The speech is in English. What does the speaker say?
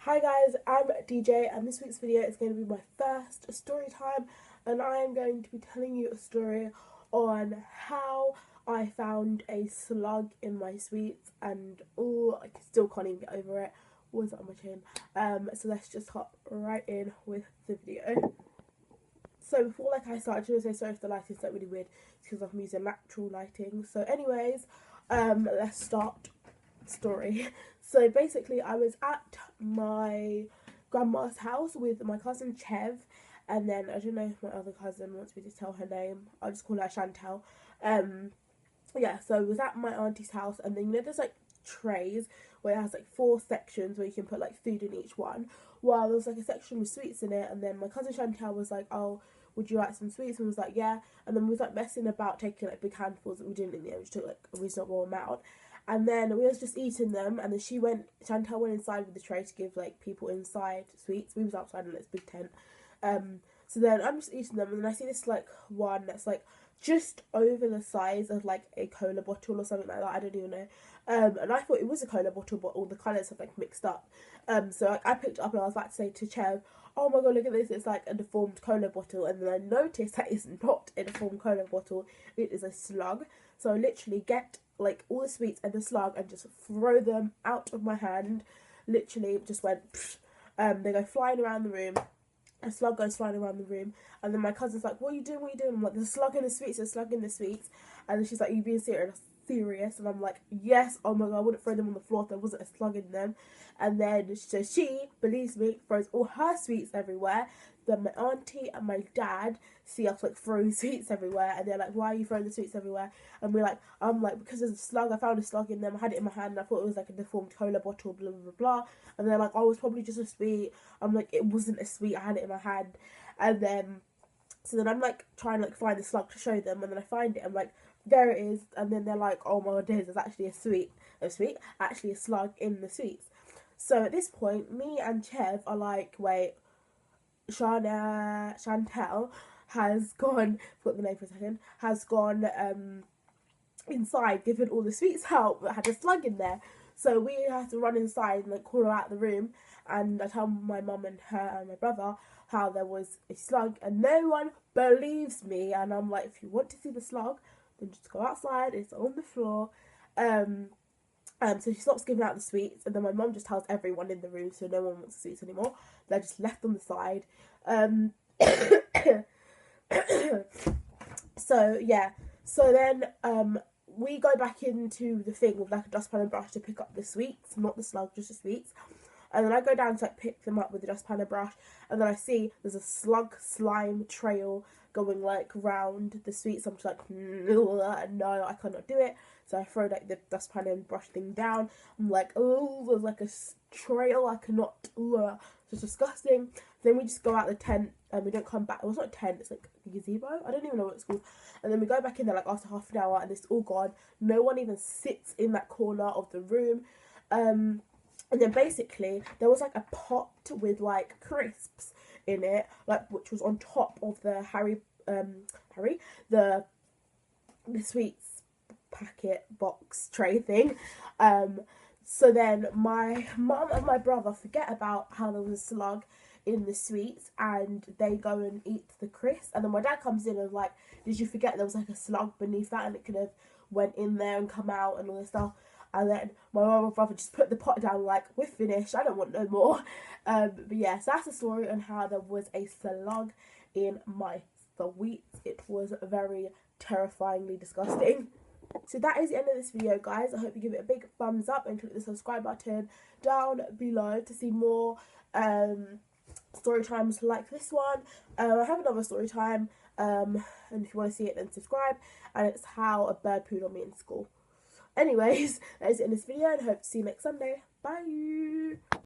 Hi guys, I'm DJ and this week's video is going to be my first story time, and I am going to be telling you a story on how I found a slug in my sweets, and oh, I still can't even get over it. What was it on my chin? So let's just hop right in with the video. So before I start, I just want to say sorry if the lighting's like really weird. It's because I'm using natural lighting. So anyways, let's start the story. So basically, I was at my grandma's house with my cousin Chev, and then I don't know if my other cousin wants me to tell her name. I'll just call her Chantel. Yeah, so I was at my auntie's house, and then there's like trays where it has like 4 sections where you can put like food in each one. Well, there was like a section with sweets in it, and then my cousin Chantel was like, "Oh, would you like some sweets?" And was like, "Yeah." And then we was like messing about taking like big handfuls that we didn't in the end. We just took like a reasonable amount. And then we was just eating them, and then Chantel went inside with the tray to give like people inside sweets. We was outside in this big tent. So then I'm just eating them, and then I see this like one that's like just over the size of like a cola bottle or something like that. I don't even know. And I thought it was a cola bottle, but all the colours have like mixed up. So like, I picked it up and I was about to say to Chev, "Oh my god, look at this! It's like a deformed cola bottle." And then I noticed that it's not a deformed cola bottle. It is a slug. So I literally get like all the sweets and the slug and just throw them out of my hand. Literally just went psh. They go flying around the room. A slug goes flying around the room, and then my cousin's like, "What are you doing? What are you doing?" I'm like, "There's a slug in the sweets, there's a slug in the sweets." And then she's like, "You being serious?" And I'm like, "Yes." Oh my god, I wouldn't throw them on the floor if there wasn't a slug in them. And then so she believes me, throws all her sweets everywhere. Then my auntie and my dad see us like throwing sweets everywhere, and they're like, "Why are you throwing the sweets everywhere?" And I'm like, "Because there's a slug. I found a slug in them. I had it in my hand, and I thought it was like a deformed cola bottle, blah blah blah." And they're like, "Oh, it was probably just a sweet." I'm like, "It wasn't a sweet. I had it in my hand." And then so then I'm like trying to like find the slug to show them, and then I find it. I'm like, "There it is." And then they're like, "Oh my god, there's actually actually a slug in the sweets." So at this point, me and Chev are like, "Wait, Chantel has gone." Forgot the name for a second. Has gone inside, given all the sweets out, but had a slug in there. So we have to run inside and like call her out of the room. And I tell my mum and her and my brother how there was a slug, and no one believes me. And I'm like, "If you want to see the slug, then just go outside. It's on the floor." Um, so she stops giving out the sweets, and then my mum just tells everyone in the room, so no one wants the sweets anymore. They're just left on the side. So yeah, so then we go back into the thing with like a dustpan and brush to pick up the sweets, not the slug, just the sweets. And then I go down to like pick them up with the dustpan and brush, and then I see there's a slug slime trail going like round the sweets. I'm just like, "No, I cannot do it." So I throw like the dustpan and brush thing down. I'm like, "Oh, there's like a trail. I cannot. It's disgusting." Then we just go out the tent and we don't come back. Well, it's not a tent. It's like a gazebo. I don't even know what it's called. And then we go back in there like after half an hour, and it's all gone. No one even sits in that corner of the room. And then basically there was like a pot with like crisps in it, like which was on top of the the sweets packet box tray thing. So then my mum and my brother forget about how there was a slug in the sweets, and they go and eat the crisp. And then my dad comes in and is like, "Did you forget there was like a slug beneath that, and it could have went in there and come out and all this stuff?" And then my mum and brother just put the pot down like, "We're finished, I don't want no more." But yeah, so that's the story on how there was a slug in my sweets. It was very terrifyingly disgusting. So that is the end of this video, guys. I hope you give it a big thumbs up and click the subscribe button down below to see more story times like this one. I have another story time, and if you want to see it, then subscribe. And it's how a bird pooed on me in school. Anyways, that is it in this video, and I hope to see you next Sunday. Bye!